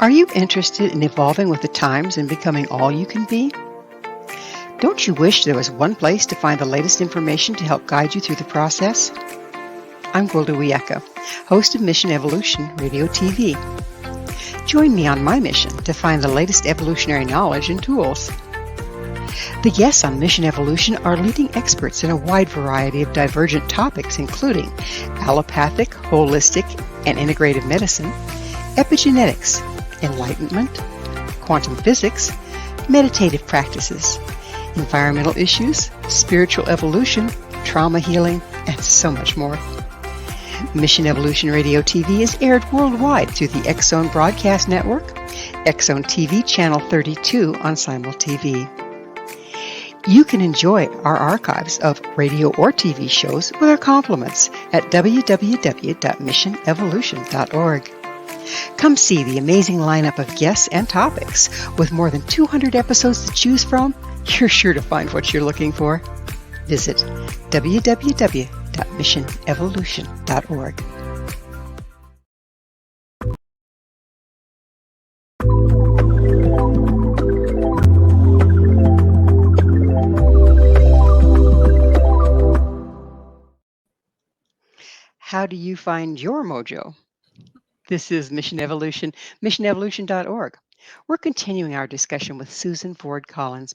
Are you interested in evolving with the times and becoming all you can be? Don't you wish there was one place to find the latest information to help guide you through the process? I'm Gwilda Wiyaka, host of Mission Evolution Radio TV. Join me on my mission to find the latest evolutionary knowledge and tools. The guests on Mission Evolution are leading experts in a wide variety of divergent topics, including allopathic, holistic, and integrative medicine, epigenetics, enlightenment, quantum physics, meditative practices, environmental issues, spiritual evolution, trauma healing, and so much more. Mission Evolution Radio TV is aired worldwide through the X-Zone Broadcast Network, X-Zone TV Channel 32 on Simul TV. You can enjoy our archives of radio or TV shows with our compliments at www.missionevolution.org. Come see the amazing lineup of guests and topics. With more than 200 episodes to choose from, you're sure to find what you're looking for. Visit www.missionevolution.org. How do you find your mojo? This is Mission Evolution, missionevolution.org. We're continuing our discussion with Susan Ford Collins.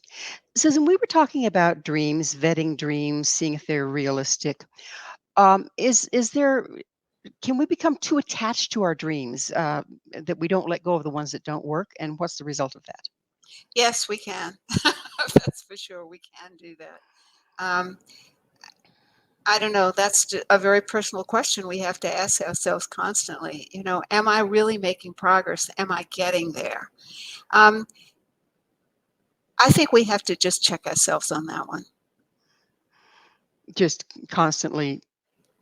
Susan, we were talking about dreams, vetting dreams, seeing if they're realistic. Is there? Can we become too attached to our dreams that we don't let go of the ones that don't work? And what's the result of that? Yes, we can. That's for sure. We can do that. I don't know. That's a very personal question we have to ask ourselves constantly. You know, am I really making progress? Am I getting there? I think we have to just check ourselves on that one. Just constantly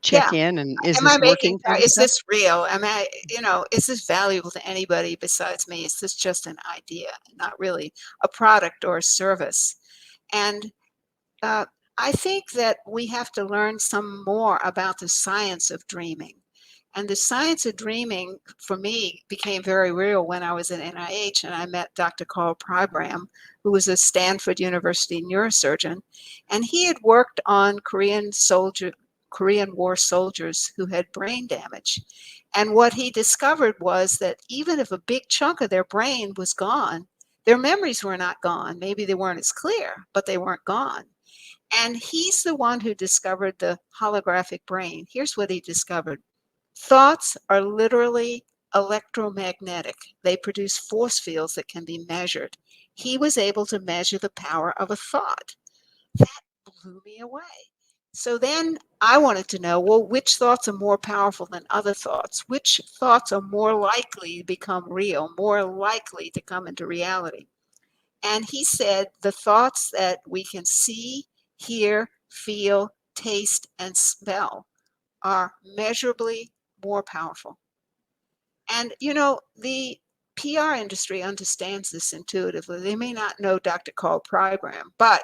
check in, and is am this I working? making? Is this real? Am I? You know, is this valuable to anybody besides me? Is this just an idea, not really a product or a service? And I think that we have to learn some more about the science of dreaming. And the science of dreaming, for me, became very real when I was at NIH and I met Dr. Carl Pribram, who was a Stanford University neurosurgeon. And he had worked on Korean War soldiers who had brain damage. And what he discovered was that even if a big chunk of their brain was gone, their memories were not gone. Maybe they weren't as clear, but they weren't gone. And he's the one who discovered the holographic brain. Here's what he discovered. Thoughts are literally electromagnetic. They produce force fields that can be measured. He was able to measure the power of a thought. That blew me away. So then I wanted to know, well, which thoughts are more powerful than other thoughts? Which thoughts are more likely to become real, more likely to come into reality? And he said the thoughts that we can see, hear, feel, taste, and smell are measurably more powerful. And, you know, the PR industry understands this intuitively. They may not know Dr. Carl program, but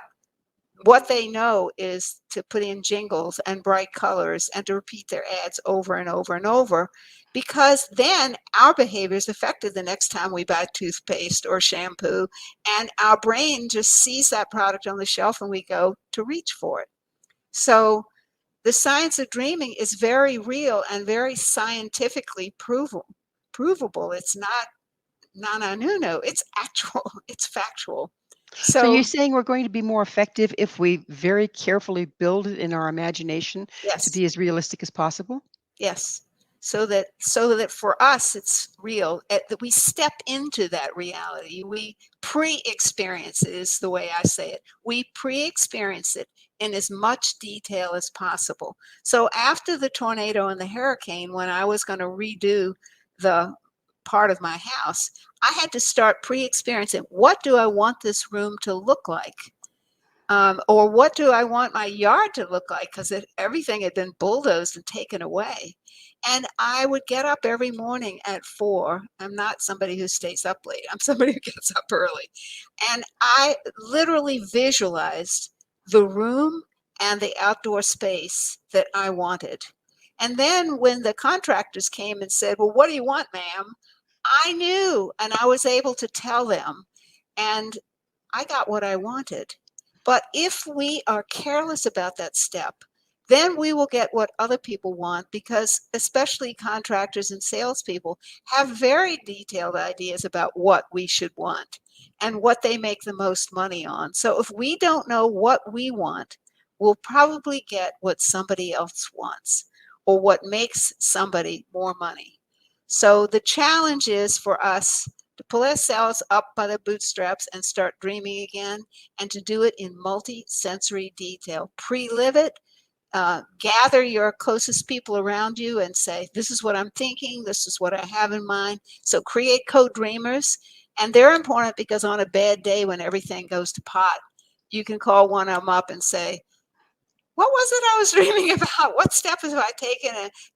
what they know is to put in jingles and bright colors and to repeat their ads over and over and over, because then our behavior is affected the next time we buy toothpaste or shampoo, and our brain just sees that product on the shelf and we go to reach for it. So the science of dreaming is very real and very scientifically provable. It's not no, it's actual, it's factual. So you're So saying we're going to be more effective if we very carefully build it in our imagination to yes, be as realistic as possible? yes. So that for us it's real, that we step into that reality. We pre-experience it is the way I say it. We pre-experience it in as much detail as possible. So after the tornado and the hurricane, when I was going to redo the part of my house, I had to start pre-experiencing, what do I want this room to look like? Or what do I want my yard to look like? Because everything had been bulldozed and taken away. And I would get up every morning at 4. I'm not somebody who stays up late. I'm somebody who gets up early. And I literally visualized the room and the outdoor space that I wanted. And then when the contractors came and said, "Well, what do you want, ma'am?" I knew, and I was able to tell them. And I got what I wanted. But if we are careless about that step, then we will get what other people want, because especially contractors and salespeople have very detailed ideas about what we should want and what they make the most money on. So if we don't know what we want, we'll probably get what somebody else wants or what makes somebody more money. So the challenge is for us to pull ourselves up by the bootstraps and start dreaming again, and to do it in multi-sensory detail. Pre-live it, gather your closest people around you and say, this is what I'm thinking, this is what I have in mind. So create co-dreamers, and they're important because on a bad day when everything goes to pot, you can call one of them up and say, what was it I was dreaming about? What step have I taken?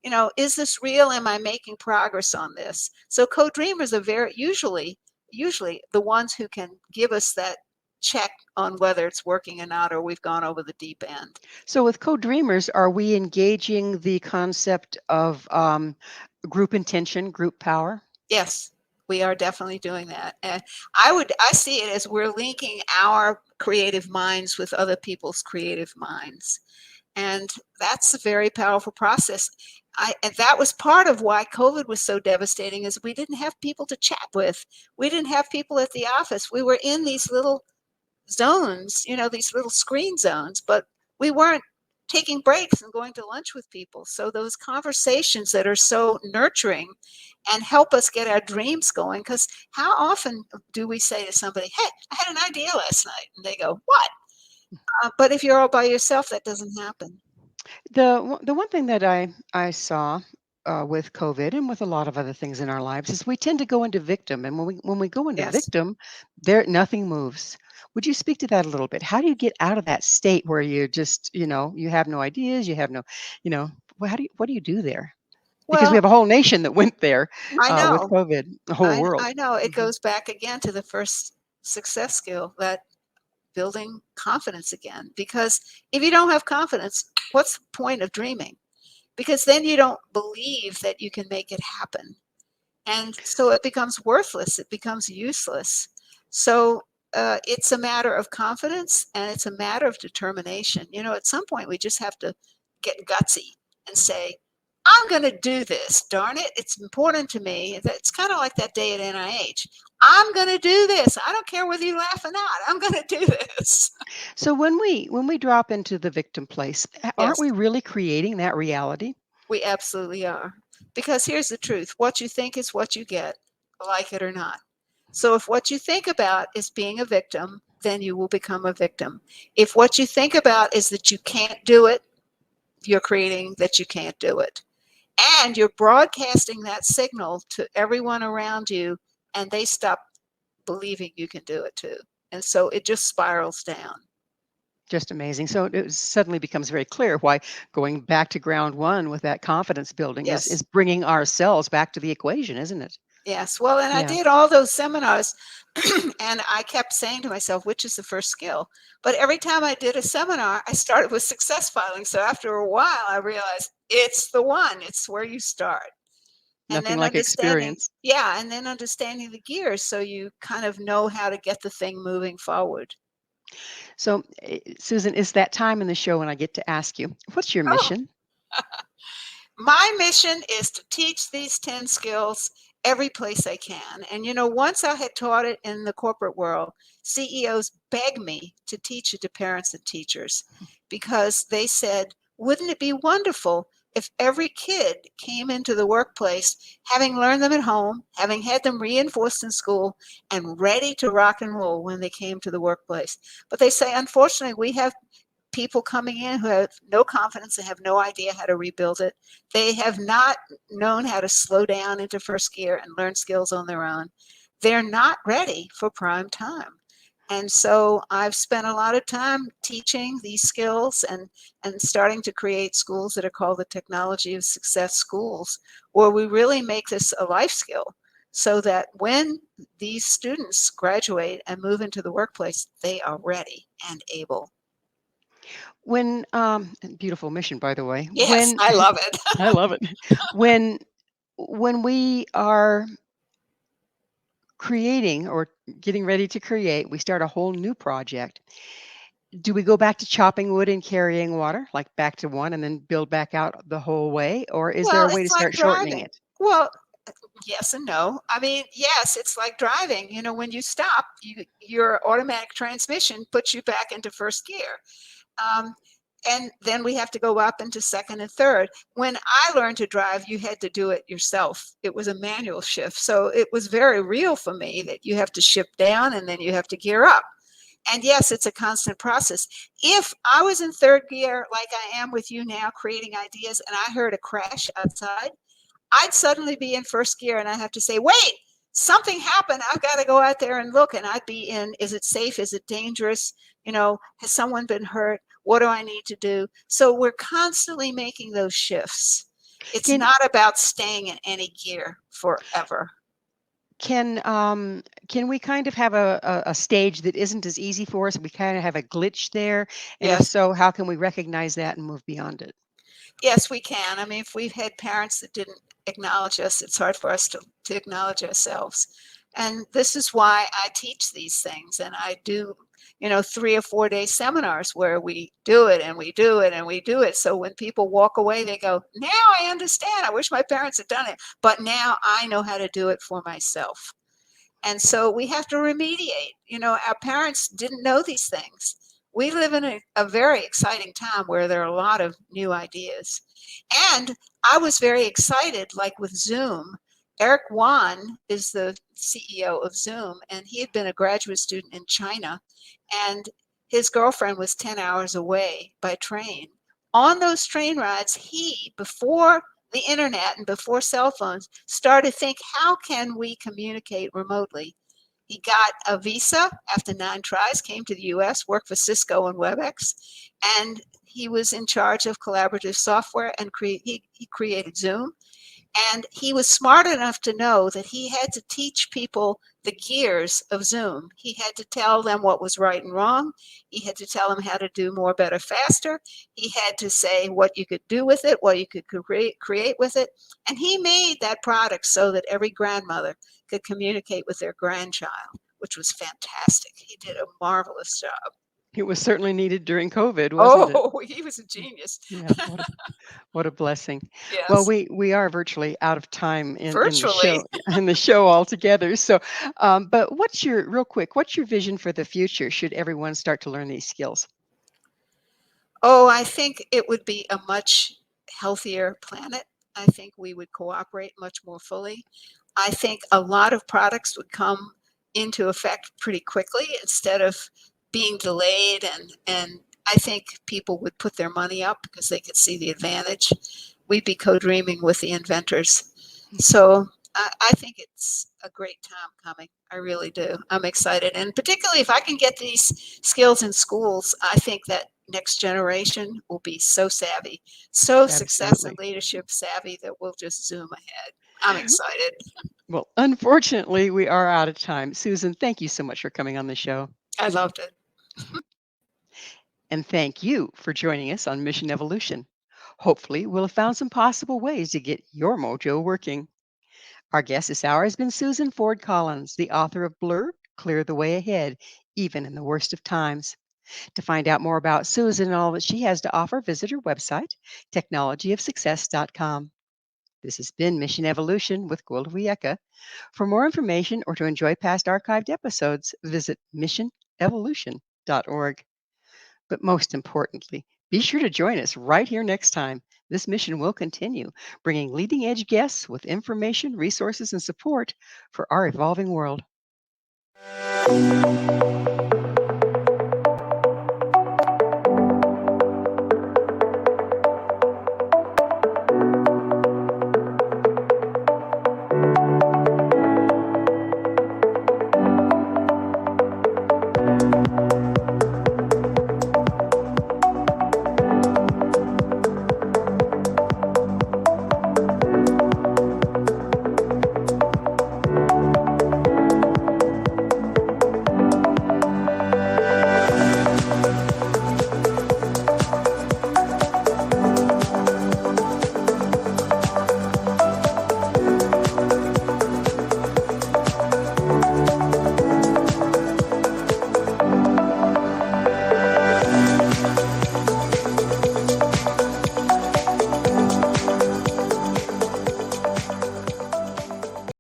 And, is this real? Am I making progress on this? So co-dreamers are very usually the ones who can give us that check on whether it's working or not, or we've gone over the deep end. So with co-dreamers, are we engaging the concept of group intention, group power? Yes, we are definitely doing that. And I see it as we're linking our creative minds with other people's creative minds. And that's a very powerful process. And that was part of why COVID was so devastating, is we didn't have people to chat with. We didn't have people at the office. We were in these little zones, these little screen zones, but we weren't taking breaks and going to lunch with people. So those conversations that are so nurturing and help us get our dreams going, because how often do we say to somebody, hey, I had an idea last night, and they go, what? But if you're all by yourself, that doesn't happen. The one thing that I saw with COVID and with a lot of other things in our lives is we tend to go into victim, and when we go into Yes. victim, there nothing moves. Would you speak to that a little bit? How do you get out of that state where you're just you have no ideas, you have no, what do you do there? Because we Well, have a whole nation that went there I with know. COVID, the whole world. I know. It Mhm. goes back again to the first success skill, that building confidence again. Because if you don't have confidence, what's the point of dreaming? Because then you don't believe that you can make it happen. And so it becomes worthless, it becomes useless. So it's a matter of confidence, and it's a matter of determination. At some point, we just have to get gutsy and say, I'm going to do this, darn it. It's important to me. It's kind of like that day at NIH. I'm going to do this. I don't care whether you laugh or not. I'm going to do this. So when we drop into the victim place, aren't Yes, we really creating that reality? we absolutely are. Because here's the truth, what you think is what you get, like it or not. So if what you think about is being a victim, then you will become a victim. If what you think about is that you can't do it, you're creating that you can't do it. And you're broadcasting that signal to everyone around you, and they stop believing you can do it too. And so it just spirals down. Just amazing. So it suddenly becomes very clear why going back to ground one with that confidence building is Yes. bringing ourselves back to the equation, isn't it? Yes. Well, and I Yeah. did all those seminars and I kept saying to myself, which is the first skill? But every time I did a seminar, I started with success filing. So after a while, I realized it's the one, it's where you start. And Nothing then like understanding, experience. yeah, and then understanding the gears so you kind of know how to get the thing moving forward. So, Susan, it's that time in the show when I get to ask you, what's your Oh, mission? my mission is to teach these 10 skills every place I can. And once I had taught it in the corporate world, CEOs begged me to teach it to parents and teachers because they said, wouldn't it be wonderful if every kid came into the workplace having learned them at home, having had them reinforced in school, and ready to rock and roll when they came to the workplace? But they say, unfortunately, we have people coming in who have no confidence and have no idea how to rebuild it. They have not known how to slow down into first gear and learn skills on their own. They're not ready for prime time. And so I've spent a lot of time teaching these skills and starting to create schools that are called the Technology of Success schools, where we really make this a life skill so that when these students graduate and move into the workplace, they are ready and able. When beautiful mission, by the way. Yes, When I love it. I love it. When when we are creating or getting ready to create, we start a whole new project. Do we go back to chopping wood and carrying water, like back to one and then build back out the whole way? Or is there Well, a way to it's like start shortening driving. it? Well, yes and no. I mean, yes, it's like driving. When you stop, your automatic transmission puts you back into first gear. Um, and then we have to go up into second and third. When I learned to drive, you had to do it yourself. It was a manual shift. So it was very real for me that you have to shift down and then you have to gear up. And yes, it's a constant process. If I was in third gear, like I am with you now, creating ideas, and I heard a crash outside, I'd suddenly be in first gear and I have to say, wait, something happened. I've got to go out there and look. And I'd be in, is it safe? Is it dangerous? Has someone been hurt? What do I need to do? So we're constantly making those shifts. It's Can not about staying in any gear forever. can we kind of have a stage that isn't as easy for us? We kind of have a glitch there. And if Yes. so, how can we recognize that and move beyond it? Yes, we can. I mean, if we've had parents that didn't acknowledge us, it's hard for us to acknowledge ourselves. And this is why I teach these things. And I do, 3 or 4 day seminars where we do it and we do it and we do it. So when people walk away, they go, now I understand. I wish my parents had done it, but now I know how to do it for myself. And so we have to remediate. Our parents didn't know these things. We live in a very exciting time where there are a lot of new ideas. And I was very excited, like with Zoom. Eric Wan is the CEO of Zoom, and he had been a graduate student in China, and his girlfriend was 10 hours away by train. On those train rides, he, before the internet and before cell phones, started to think, how can we communicate remotely? He got a visa after 9 tries, came to the US, worked for Cisco and WebEx, and he was in charge of collaborative software and he created Zoom. And he was smart enough to know that he had to teach people the gears of Zoom. He had to tell them what was right and wrong. He had to tell them how to do more, better, faster. He had to say what you could do with it, what you could create with it. And he made that product so that every grandmother could communicate with their grandchild, which was fantastic. He did a marvelous job. It was certainly needed during COVID, wasn't it? Oh, he was a genius. Yeah, what a blessing. Well, Yes, we are virtually out of time in the virtually. show in the show altogether. So, but what's your real quick? What's your vision for the future? Should everyone start to learn these skills? Oh, I think it would be a much healthier planet. I think we would cooperate much more fully. I think a lot of products would come into effect pretty quickly instead of being delayed, and I think people would put their money up because they could see the advantage. We'd be co-dreaming with the inventors. So I think it's a great time coming. I really do. I'm excited. And particularly if I can get these skills in schools, I think that next generation will be so savvy, so success and Absolutely. leadership savvy that we'll just zoom ahead. I'm excited. Well, unfortunately, we are out of time. Susan, thank you so much for coming on the show. I loved it. And thank you for joining us on Mission Evolution. Hopefully, we'll have found some possible ways to get your mojo working. Our guest this hour has been Susan Ford Collins, the author of Blur, Clear the Way Ahead, even in the worst of times. To find out more about Susan and all that she has to offer, visit her website, technologyofsuccess.com. This has been Mission Evolution with Gwilda Wiyaka. For more information or to enjoy past archived episodes, visit missionevolution.org. But most importantly, be sure to join us right here next time. This mission will continue, bringing leading edge guests with information, resources, and support for our evolving world.